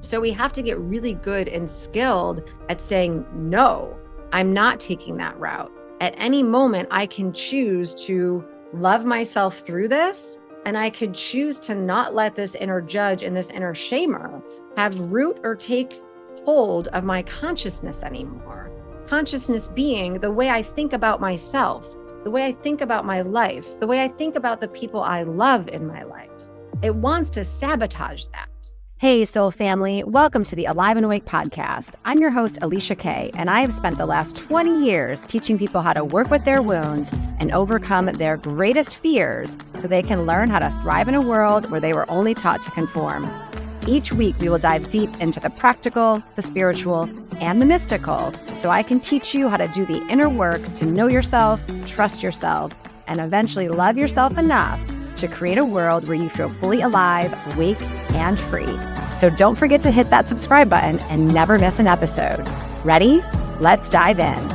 So we have to get really good and skilled at saying, no, I'm not taking that route. At any moment, I can choose to love myself through this, and I could choose to not let this inner judge and this inner shamer have root or take hold of my consciousness anymore. Consciousness being the way I think about myself, the way I think about my life, the way I think about the people I love in my life. It wants to sabotage that. Hey, soul family. Welcome to the Alive and Awake podcast. I'm your host, Alicia Kay, and I have spent the last 20 years teaching people how to work with their wounds and overcome their greatest fears so they can learn how to thrive in a world where they were only taught to conform. Each week, we will dive deep into the practical, the spiritual, and the mystical so I can teach you how to do the inner work to know yourself, trust yourself, and eventually love yourself enough to create a world where you feel fully alive, awake, and free. So don't forget to hit that subscribe button and never miss an episode. Ready? Let's dive in.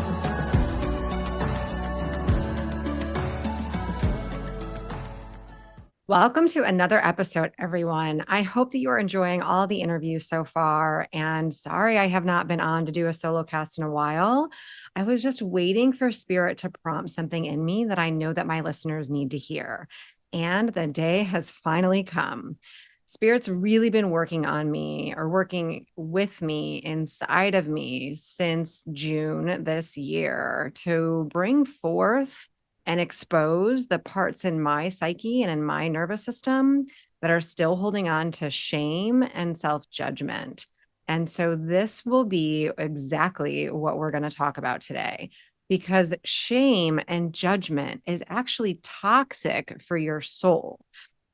Welcome to another episode, everyone. I hope that you are enjoying all the interviews so far. And sorry, I have not been on to do a solo cast in a while. I was just waiting for Spirit to prompt something in me that I know that my listeners need to hear. And the day has finally come. Spirit's really been working on me or working with me inside of me since June this year to bring forth and expose the parts in my psyche and in my nervous system that are still holding on to shame and self-judgment. And so this will be exactly what we're going to talk about today, because shame and judgment is actually toxic for your soul.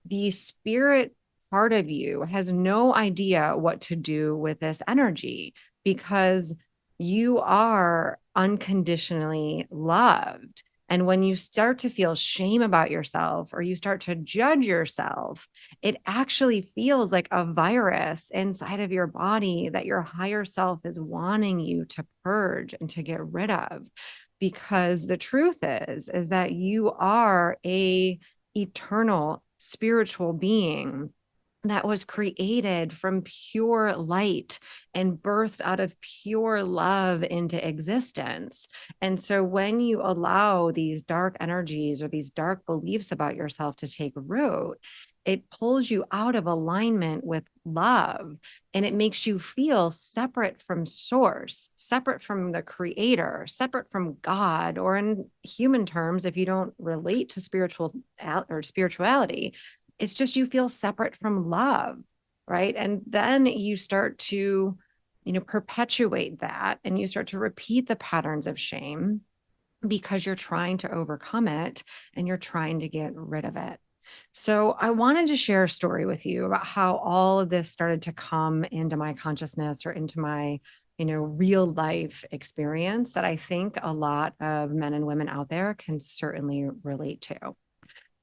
The spirit part of you has no idea what to do with this energy because you are unconditionally loved. And when you start to feel shame about yourself or you start to judge yourself, it actually feels like a virus inside of your body that your higher self is wanting you to purge and to get rid of. Because the truth is that you are a eternal spiritual being that was created from pure light and birthed out of pure love into existence. And so when you allow these dark energies or these dark beliefs about yourself to take root, it pulls you out of alignment with love, and it makes you feel separate from source, separate from the creator, separate from God, or in human terms, if you don't relate to spiritual or spirituality, it's just you feel separate from love, right? And then you start to, perpetuate that, and you start to repeat the patterns of shame because you're trying to overcome it and you're trying to get rid of it. So I wanted to share a story with you about how all of this started to come into my consciousness or into my, real life experience that I think a lot of men and women out there can certainly relate to.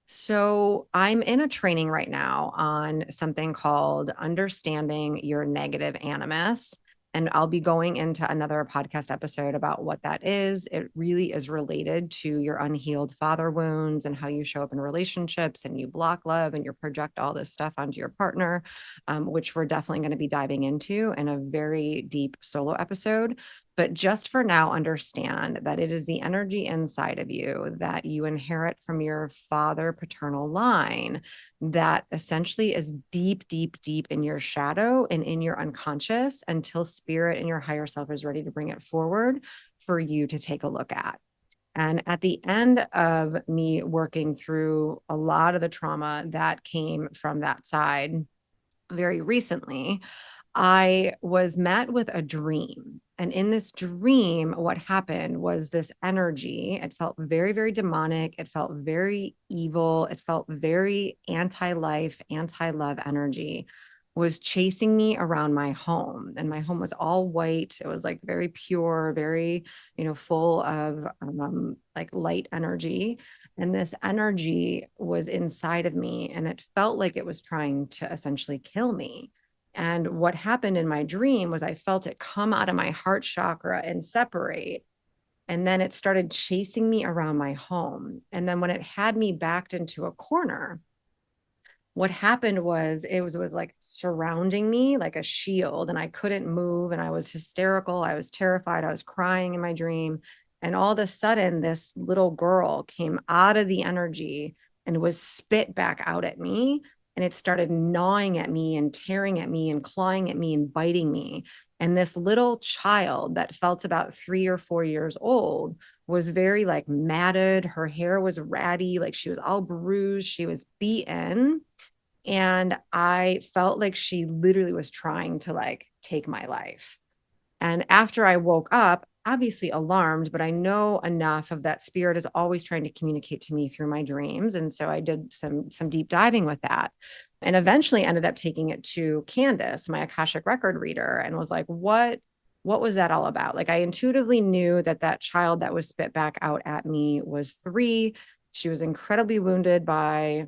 So I'm in a training right now on something called Understanding Your Negative Animus. And I'll be going into another podcast episode about what that is. It really is related to your unhealed father wounds and how you show up in relationships and you block love and you project all this stuff onto your partner, which we're definitely going to be diving into in a very deep solo episode. But just for now, understand that it is the energy inside of you that you inherit from your father paternal line that essentially is deep, deep, deep in your shadow and in your unconscious until spirit and your higher self is ready to bring it forward for you to take a look at. And at the end of me working through a lot of the trauma that came from that side very recently, I was met with a dream. And in this dream, what happened was this energy, it felt very, very demonic. It felt very evil. It felt very anti-life, anti-love energy was chasing me around my home. And my home was all white. It was like very pure, very, full of like light energy. And this energy was inside of me and it felt like it was trying to essentially kill me. And what happened in my dream was I felt it come out of my heart chakra and separate. And then it started chasing me around my home. And then when it had me backed into a corner, what happened was it was like surrounding me like a shield, and I couldn't move, and I was hysterical, I was terrified, I was crying in my dream. And all of a sudden this little girl came out of the energy and was spit back out at me, and it started gnawing at me and tearing at me and clawing at me and biting me. And this little child that felt about 3 or 4 years old was very like matted. Her hair was ratty, like she was all bruised, she was beaten. And I felt like she literally was trying to like take my life. And after I woke up, obviously alarmed, but I know enough of that spirit is always trying to communicate to me through my dreams. And so I did some deep diving with that, and eventually ended up taking it to Candace, my Akashic record reader, and was like, what was that all about? Like I intuitively knew that that child that was spit back out at me was 3. She was incredibly wounded by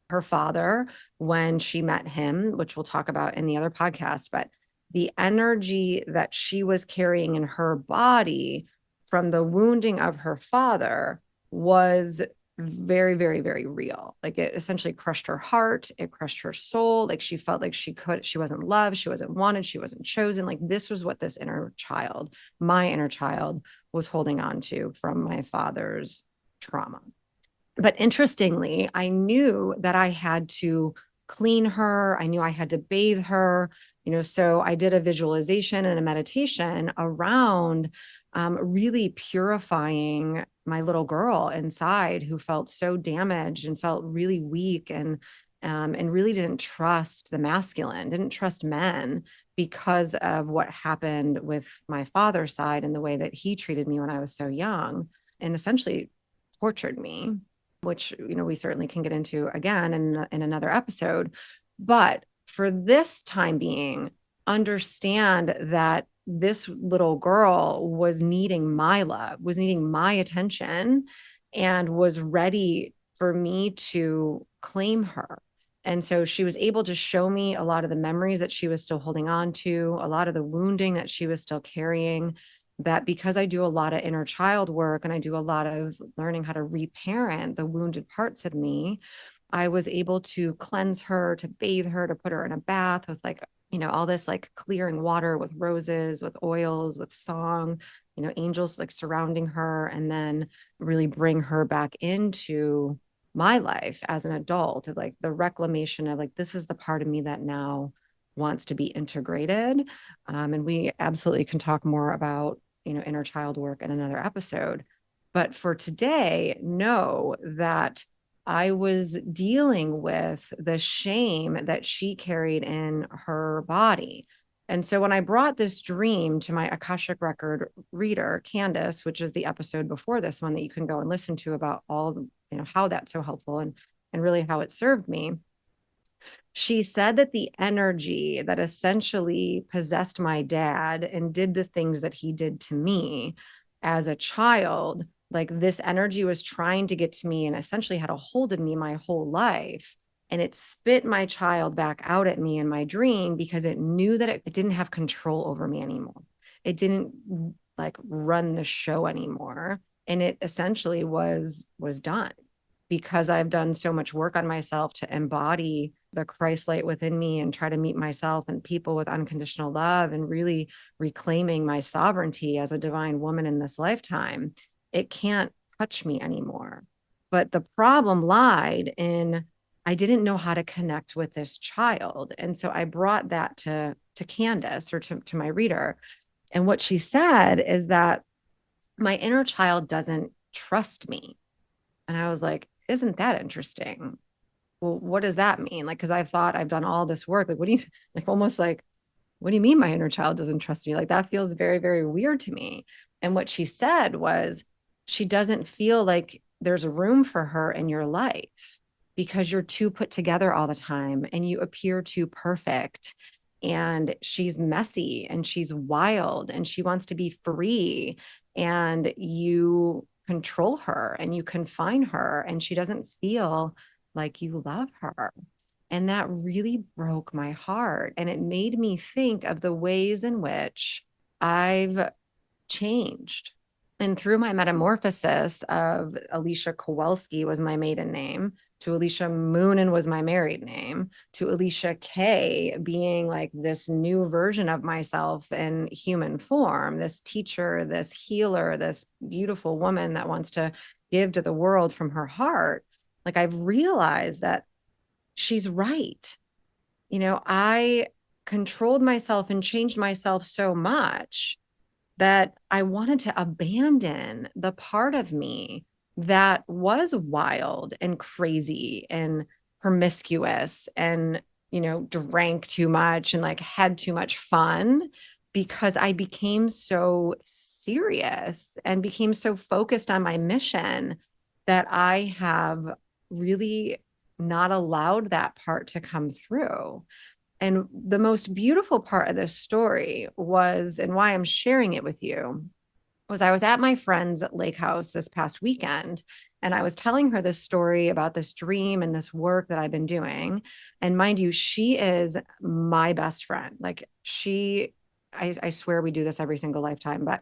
her father when she met him, which we'll talk about in the other podcast. But the energy that she was carrying in her body from the wounding of her father was very, very, very real. Like it essentially crushed her heart, it crushed her soul. Like she felt like she wasn't loved, she wasn't wanted, she wasn't chosen. Like this was what this inner child, my inner child, was holding on to from my father's trauma. But interestingly, I knew that I had to clean her. I knew I had to bathe her, so I did a visualization and a meditation around really purifying my little girl inside, who felt so damaged and felt really weak, and really didn't trust the masculine, didn't trust men because of what happened with my father's side and the way that he treated me when I was so young, and essentially tortured me, which we certainly can get into again in another episode. But for this time being, understand that this little girl was needing my love, was needing my attention, and was ready for me to claim her. And so she was able to show me a lot of the memories that she was still holding on to, a lot of the wounding that she was still carrying. That because I do a lot of inner child work and I do a lot of learning how to reparent the wounded parts of me, I was able to cleanse her, to bathe her, to put her in a bath with like, all this like clearing water with roses, with oils, with song, angels like surrounding her, and then really bring her back into my life as an adult, like the reclamation of like, this is the part of me that now wants to be integrated. And we absolutely can talk more about, inner child work in another episode. But for today, know that I was dealing with the shame that she carried in her body. And so when I brought this dream to my Akashic record reader, Candace, which is the episode before this one that you can go and listen to about all, how that's so helpful, and really how it served me. She said that the energy that essentially possessed my dad and did the things that he did to me as a child, like this energy was trying to get to me and essentially had a hold of me my whole life. And it spit my child back out at me in my dream because it knew that it didn't have control over me anymore. It didn't like run the show anymore. And it essentially was done, because I've done so much work on myself to embody the Christ light within me and try to meet myself and people with unconditional love and really reclaiming my sovereignty as a divine woman in this lifetime. It can't touch me anymore. But the problem lied in I didn't know how to connect with this child. And so I brought that to Candace, or to my reader. And what she said is that my inner child doesn't trust me. And I was like, isn't that interesting? Well, what does that mean? Like, because I thought I've done all this work. Like, what do you like? Almost like, what do you mean my inner child doesn't trust me? Like, that feels very, very weird to me. And what she said was, she doesn't feel like there's a room for her in your life because you're too put together all the time and you appear too perfect. And she's messy and she's wild and she wants to be free. And you control her and you confine her, and she doesn't feel like you love her. And that really broke my heart. And it made me think of the ways in which I've changed. And through my metamorphosis of Alicia Kowalski was my maiden name. to Alicia Moonen was my married name, to Alicia K being like this new version of myself in human form, this teacher, this healer, this beautiful woman that wants to give to the world from her heart. Like I've realized that she's right. I controlled myself and changed myself so much that I wanted to abandon the part of me that was wild and crazy and promiscuous and, drank too much and like had too much fun because I became so serious and became so focused on my mission that I have really not allowed that part to come through. And the most beautiful part of this story was, and why I'm sharing it with you, was I was at my friend's lake house this past weekend. And I was telling her this story about this dream and this work that I've been doing. And mind you, she is my best friend. Like I swear we do this every single lifetime, but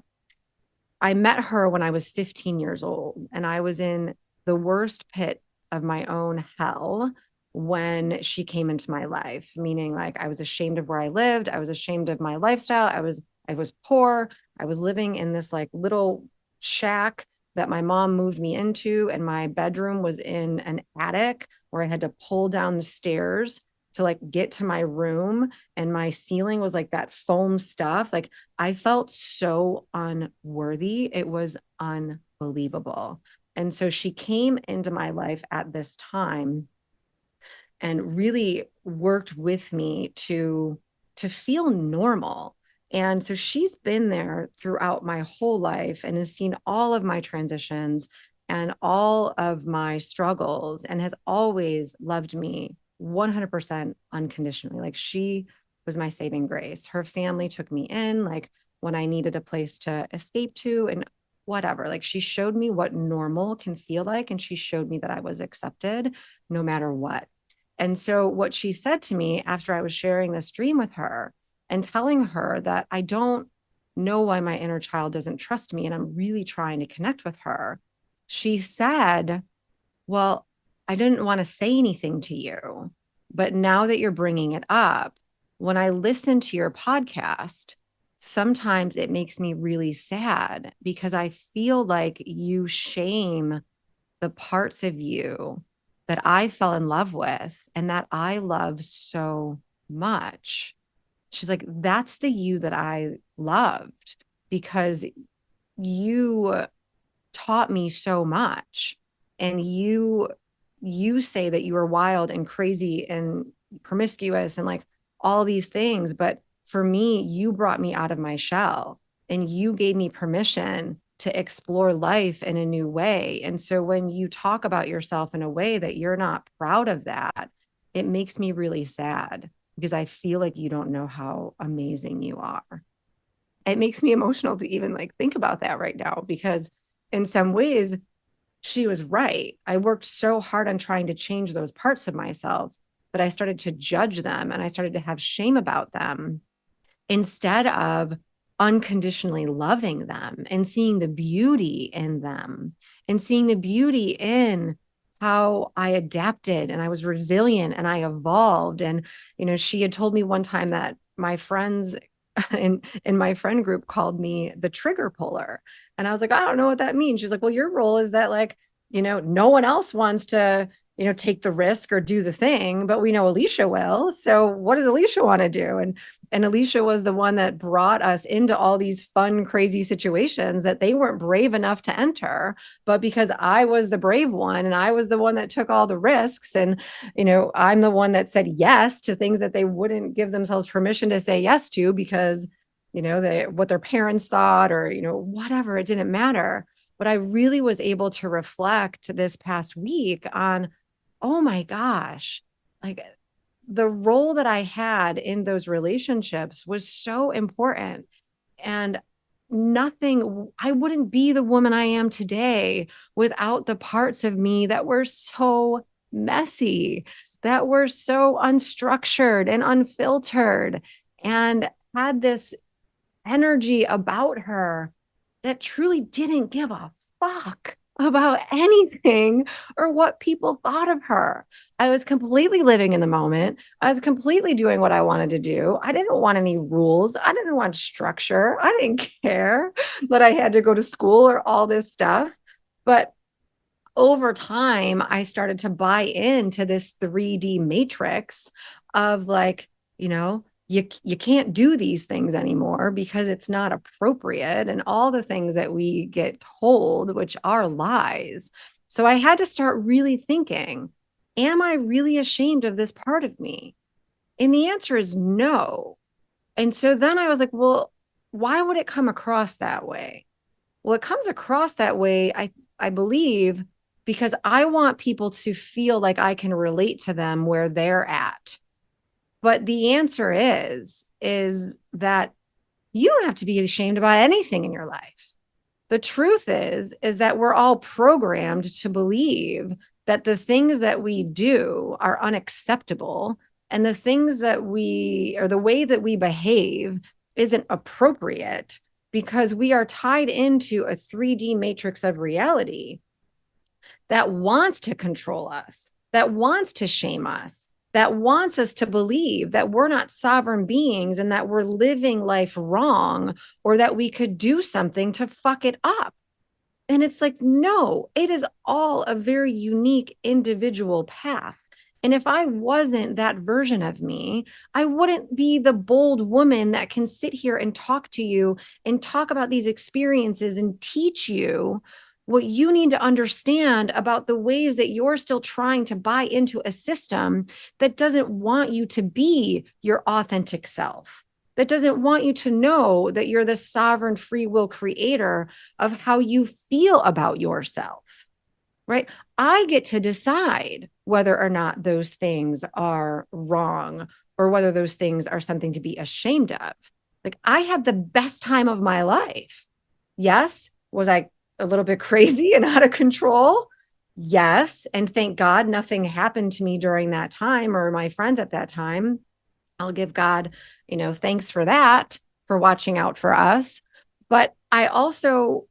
I met her when I was 15 years old, and I was in the worst pit of my own hell when she came into my life, meaning like I was ashamed of where I lived. I was ashamed of my lifestyle. I was poor. I was living in this like little shack that my mom moved me into, and my bedroom was in an attic where I had to pull down the stairs to like get to my room, and my ceiling was like that foam stuff. Like I felt so unworthy. It was unbelievable. And so she came into my life at this time and really worked with me to feel normal. And so she's been there throughout my whole life and has seen all of my transitions and all of my struggles and has always loved me 100% unconditionally. Like she was my saving grace. Her family took me in like when I needed a place to escape to and whatever. Like she showed me what normal can feel like, and she showed me that I was accepted no matter what. And so, what she said to me after I was sharing this dream with her and telling her that I don't know why my inner child doesn't trust me and I'm really trying to connect with her, she said, well, I didn't want to say anything to you, but now that you're bringing it up, when I listen to your podcast, sometimes it makes me really sad because I feel like you shame the parts of you that I fell in love with and that I love so much. She's like, that's the you that I loved because you taught me so much. And you say that you were wild and crazy and promiscuous and like all these things, but for me, you brought me out of my shell and you gave me permission to explore life in a new way. And so when you talk about yourself in a way that you're not proud of that, it makes me really sad because I feel like you don't know how amazing you are. It makes me emotional to even like think about that right now because in some ways she was right. I worked so hard on trying to change those parts of myself that I started to judge them and I started to have shame about them instead of unconditionally loving them and seeing the beauty in them and seeing the beauty in how I adapted and I was resilient and I evolved. And, she had told me one time that my friends in my friend group called me the trigger puller. And I was like, I don't know what that means. She's like, well, your role is that like, no one else wants to, take the risk or do the thing, but we know Alicia will. So what does Alicia want to do? And Alicia was the one that brought us into all these fun, crazy situations that they weren't brave enough to enter. But because I was the brave one and I was the one that took all the risks and, I'm the one that said yes to things that they wouldn't give themselves permission to say yes to because, what their parents thought or, whatever, it didn't matter. But I really was able to reflect this past week on, oh my gosh, like the role that I had in those relationships was so important. And I wouldn't be the woman I am today without the parts of me that were so messy, that were so unstructured and unfiltered, and had this energy about her that truly didn't give a fuck. about anything or what people thought of her. I was completely living in the moment. I was completely doing what I wanted to do. I didn't want any rules. I didn't want structure. I didn't care that I had to go to school or all this stuff. But over time, I started to buy into this 3D matrix of like, you can't do these things anymore because it's not appropriate, and all the things that we get told, which are lies. So I had to start really thinking, am I really ashamed of this part of me? And the answer is no. And so then I was like, well, why would it come across that way? Well, it comes across that way, I believe, because I want people to feel like I can relate to them where they're at. But the answer is that you don't have to be ashamed about anything in your life. The truth is that we're all programmed to believe that the things that we do are unacceptable, and the things that we, or the way that we behave, isn't appropriate, because we are tied into a 3D matrix of reality that wants to control us, that wants to shame us, that wants us to believe that we're not sovereign beings and that we're living life wrong, or that we could do something to fuck it up. And it's like, no, it is all a very unique individual path. And if I wasn't that version of me, I wouldn't be the bold woman that can sit here and talk to you and talk about these experiences and teach you what you need to understand about the ways that you're still trying to buy into a system that doesn't want you to be your authentic self, that doesn't want you to know that you're the sovereign free will creator of how you feel about yourself, right? I get to decide whether or not those things are wrong or whether those things are something to be ashamed of. Like, I had the best time of my life. Yes. Was I a little bit crazy and out of control? Yes. And thank God nothing happened to me during that time or my friends at that time. I'll give God, thanks for that, for watching out for us. But I also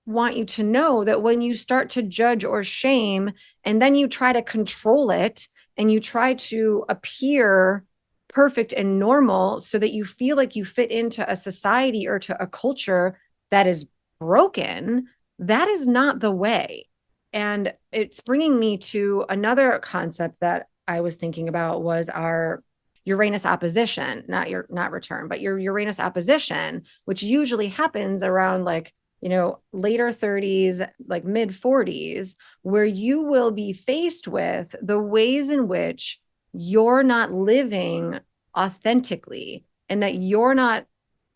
want you to know that when you start to judge or shame, and then you try to control it and you try to appear perfect and normal so that you feel like you fit into a society or to a culture that is broken, that is not the way. And it's bringing me to another concept that I was thinking about, was our Uranus opposition, not return, but your Uranus opposition, which usually happens around like, later 30s, like mid 40s, where you will be faced with the ways in which you're not living authentically, and that you're not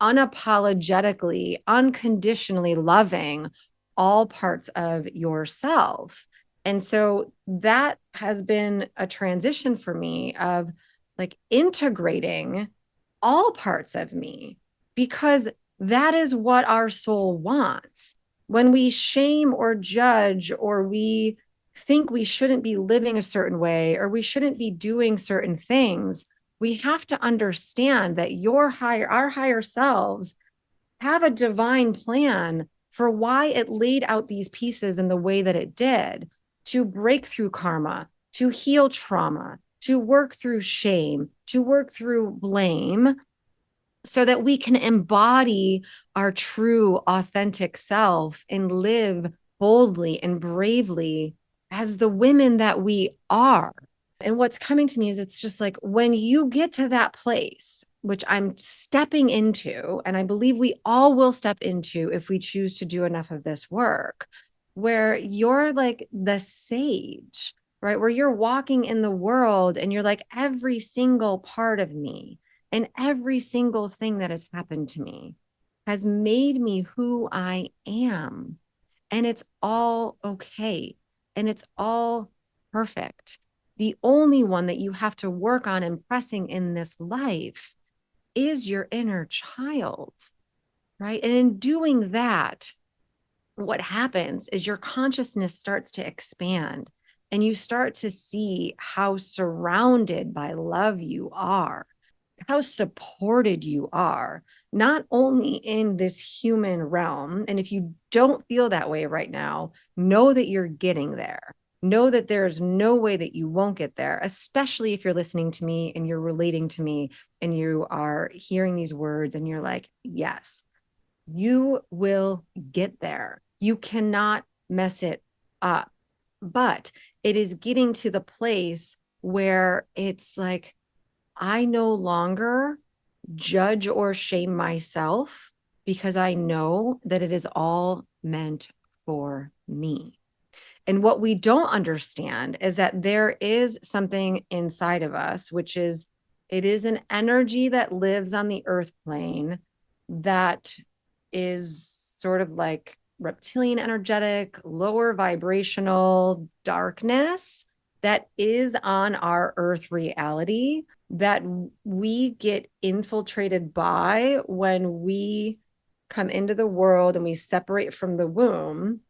unapologetically, unconditionally loving all parts of yourself. And so that has been a transition for me of like integrating all parts of me, because that is what our soul wants. When we shame or judge, or we think we shouldn't be living a certain way, or we shouldn't be doing certain things, we have to understand that our higher selves have a divine plan for why it laid out these pieces in the way that it did, to break through karma, to heal trauma, to work through shame, to work through blame, so that we can embody our true, authentic self and live boldly and bravely as the women that we are. And what's coming to me is, it's just like, when you get to that place, which I'm stepping into, and I believe we all will step into if we choose to do enough of this work, where you're like the sage, right? Where you're walking in the world and you're like, every single part of me and every single thing that has happened to me has made me who I am. And it's all okay. And it's all perfect. The only one that you have to work on impressing in this life is your inner child, right? And in doing that, what happens is your consciousness starts to expand, and you start to see how surrounded by love you are, how supported you are, not only in this human realm. And if you don't feel that way right now, know that you're getting there. Know that there's no way that you won't get there, especially if you're listening to me and you're relating to me and you are hearing these words and you're like, yes, you will get there. You cannot mess it up. But it is getting to the place where it's like, I no longer judge or shame myself because I know that it is all meant for me. And what we don't understand is that there is something inside of us, which is it is an energy that lives on the earth plane that is sort of like reptilian energetic, lower vibrational darkness that is on our earth reality that we get infiltrated by when we come into the world and we separate from the womb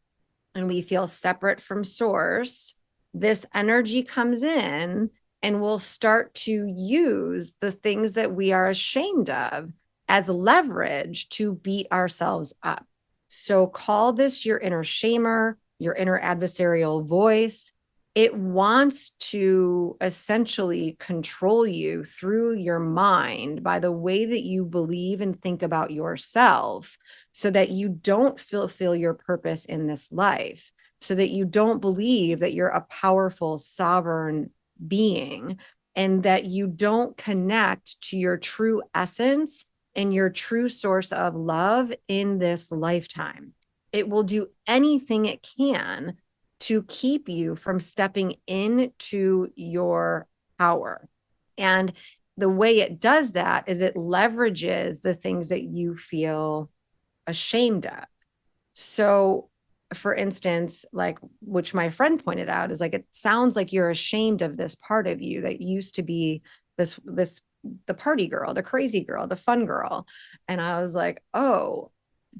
and we feel separate from source. This energy comes in and we'll start to use the things that we are ashamed of as leverage to beat ourselves up. So call this your inner shamer, your inner adversarial voice. It wants to essentially control you through your mind by the way that you believe and think about yourself, so that you don't fulfill your purpose in this life, so that you don't believe that you're a powerful, sovereign being, and that you don't connect to your true essence and your true source of love in this lifetime. It will do anything it can to keep you from stepping into your power. And the way it does that is it leverages the things that you feel ashamed of. So, for instance, like, which my friend pointed out, is like, it sounds like you're ashamed of this part of you that used to be the party girl, the crazy girl, the fun girl. And I was like, oh,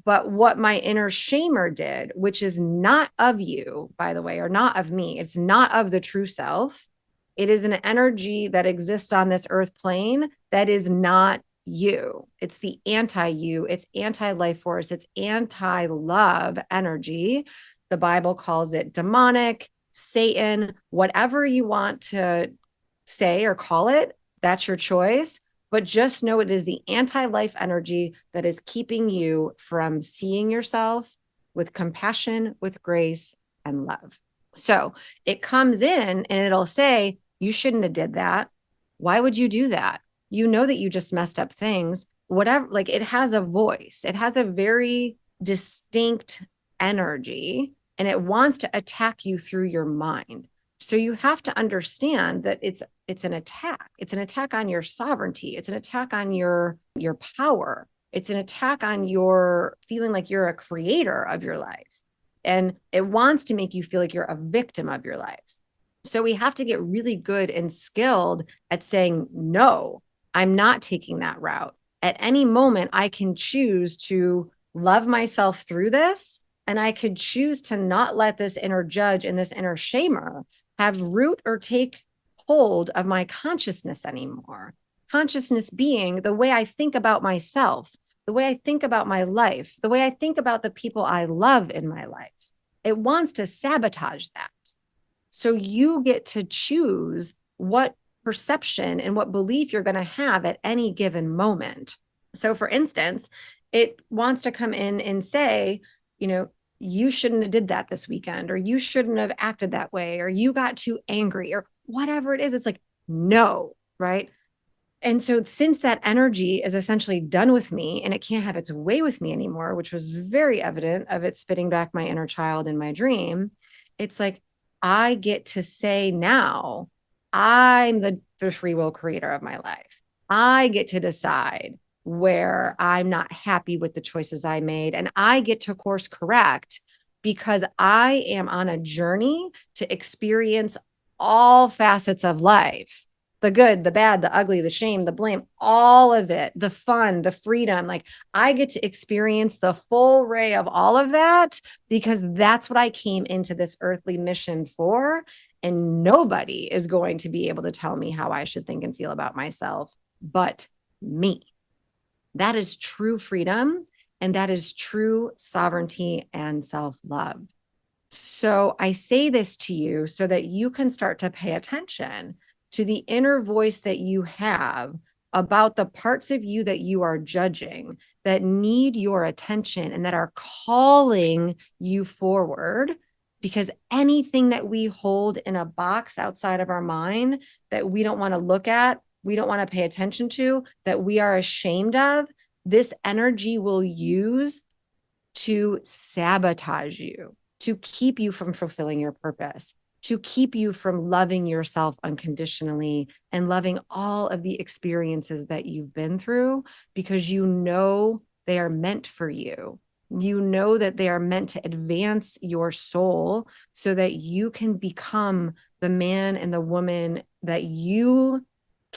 but what my inner shamer did, which is not of you, by the way, or not of me, it's not of the true self. It is an energy that exists on this earth plane that is not you. It's the anti you, it's anti life force, it's anti love energy. The Bible calls it demonic, Satan, whatever you want to say or call it, that's your choice. But just know it is the anti life energy that is keeping you from seeing yourself with compassion, with grace, and love. So it comes in and it'll say, you shouldn't have did that. Why would you do that? You know that you just messed up things. Whatever, like, it has a voice. It has a very distinct energy and it wants to attack you through your mind. So you have to understand that it's an attack. It's an attack on your sovereignty. It's an attack on your power. It's an attack on your feeling like you're a creator of your life. And it wants to make you feel like you're a victim of your life. So we have to get really good and skilled at saying, no, I'm not taking that route. At any moment, I can choose to love myself through this. And I could choose to not let this inner judge and this inner shamer have root or take hold of my consciousness anymore. Consciousness being the way I think about myself, the way I think about my life, the way I think about the people I love in my life. It wants to sabotage that. So you get to choose what perception and what belief you're going to have at any given moment. So, for instance, it wants to come in and say, you shouldn't have did that this weekend, or you shouldn't have acted that way, or you got too angry, or whatever it is. It's like, no, right? And so since that energy is essentially done with me and it can't have its way with me anymore, which was very evident of it spitting back my inner child in my dream, it's like, I get to say now, I'm the free will creator of my life. I get to decide where I'm not happy with the choices I made. And I get to course correct because I am on a journey to experience all facets of life, the good, the bad, the ugly, the shame, the blame, all of it, the fun, the freedom. Like, I get to experience the full array of all of that because that's what I came into this earthly mission for. And nobody is going to be able to tell me how I should think and feel about myself but me. That is true freedom. And that is true sovereignty and self-love. So I say this to you so that you can start to pay attention to the inner voice that you have about the parts of you that you are judging, that need your attention and that are calling you forward. Because anything that we hold in a box outside of our mind that we don't want to look at, we don't want to pay attention to, that we are ashamed of, this energy will use to sabotage you, to keep you from fulfilling your purpose, to keep you from loving yourself unconditionally and loving all of the experiences that you've been through, because you know they are meant for you. You know that they are meant to advance your soul so that you can become the man and the woman that you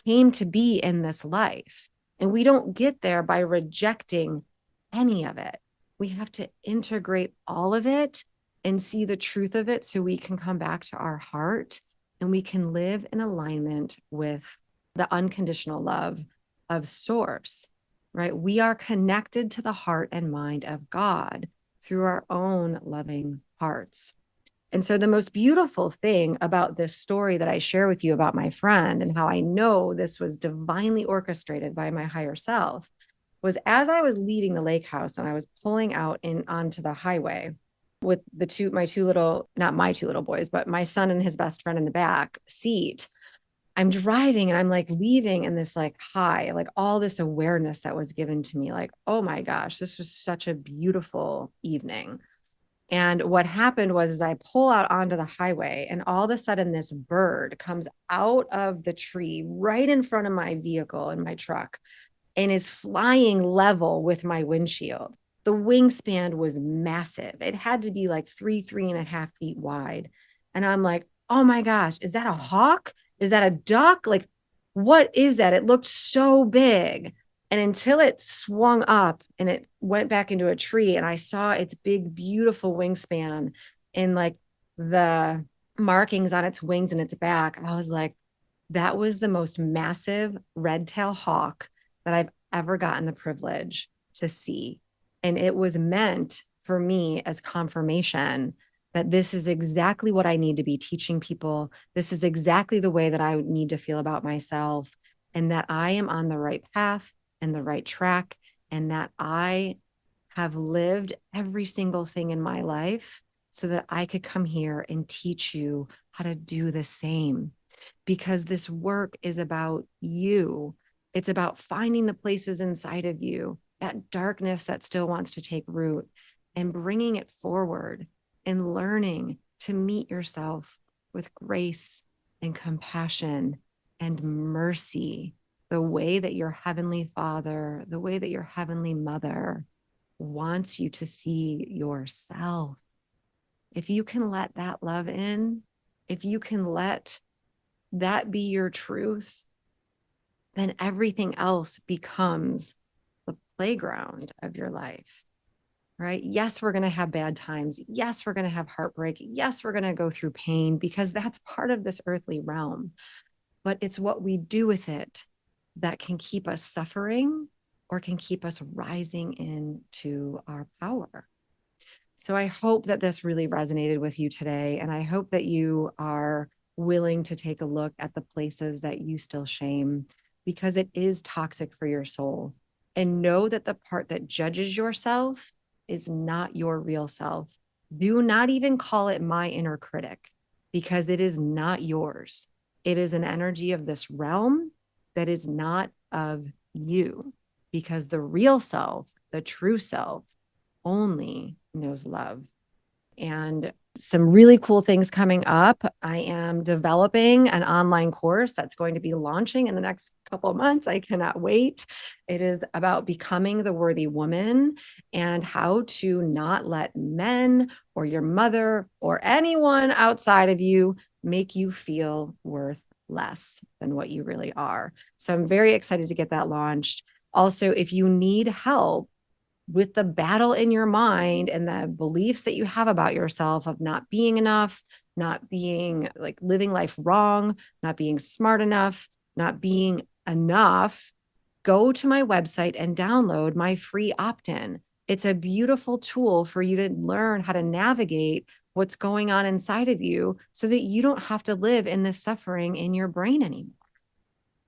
came to be in this life. And we don't get there by rejecting any of it. We have to integrate all of it and see the truth of it so we can come back to our heart and we can live in alignment with the unconditional love of source, right? We are connected to the heart and mind of God through our own loving hearts. And so the most beautiful thing about this story that I share with you about my friend and how I know this was divinely orchestrated by my higher self was as I was leaving the lake house and I was pulling out onto the highway with my two little, not my two little boys, but my son and his best friend in the back seat. I'm driving and I'm like leaving in this like high, like all this awareness that was given to me, like, oh my gosh, this was such a beautiful evening. And what happened was is I pull out onto the highway and all of a sudden this bird comes out of the tree right in front of my vehicle in my truck and is flying level with my windshield. The wingspan was massive. It had to be like 3.5 feet wide. And I'm like, oh my gosh, is that a hawk? Is that a duck? Like, what is that? It looked so big. And until it swung up and it went back into a tree and I saw its big, beautiful wingspan and like the markings on its wings and its back, I was like, that was the most massive red-tailed hawk that I've ever gotten the privilege to see. And it was meant for me as confirmation that this is exactly what I need to be teaching people. This is exactly the way that I need to feel about myself, and that I am on the right path and the right track, and that I have lived every single thing in my life so that I could come here and teach you how to do the same. Because this work is about you. It's about finding the places inside of you, that darkness that still wants to take root, and bringing it forward and learning to meet yourself with grace and compassion and mercy, the way that your heavenly Father, the way that your heavenly Mother wants you to see yourself. If you can let that love in, if you can let that be your truth, then everything else becomes the playground of your life, right? Yes, we're going to have bad times. Yes, we're going to have heartbreak. Yes, we're going to go through pain because that's part of this earthly realm. But it's what we do with it that can keep us suffering or can keep us rising into our power. So I hope that this really resonated with you today. And I hope that you are willing to take a look at the places that you still shame, because it is toxic for your soul. And know that the part that judges yourself is not your real self. Do not even call it my inner critic, because it is not yours. It is an energy of this realm that is not of you, because the real self, the true self, only knows love. And some really cool things coming up. I am developing an online course that's going to be launching in the next couple of months. I cannot wait. It is about becoming the worthy woman and how to not let men or your mother or anyone outside of you make you feel worth less than what you really are. So I'm very excited to get that launched. Also, if you need help with the battle in your mind and the beliefs that you have about yourself of not being enough, not being like living life wrong, not being smart enough, not being enough, go to my website and download my free opt-in. It's a beautiful tool for you to learn how to navigate what's going on inside of you so that you don't have to live in this suffering in your brain anymore.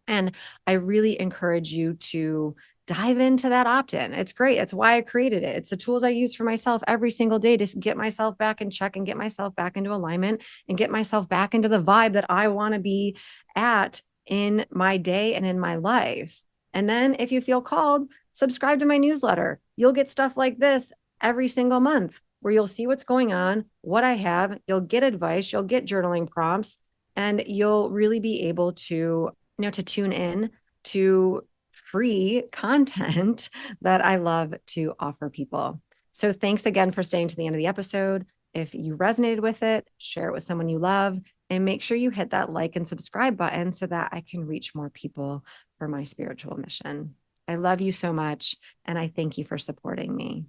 And I really encourage you to dive into that opt-in. It's great. It's why I created it. It's the tools I use for myself every single day to get myself back in check and get myself back into alignment and get myself back into the vibe that I want to be at in my day and in my life. And then if you feel called, subscribe to my newsletter. You'll get stuff like this every single month where you'll see what's going on, what I have, you'll get advice, you'll get journaling prompts, and you'll really be able to to tune in to free content that I love to offer people. So thanks again for staying to the end of the episode. If you resonated with it, share it with someone you love, and make sure you hit that like and subscribe button so that I can reach more people for my spiritual mission. I love you so much, and I thank you for supporting me.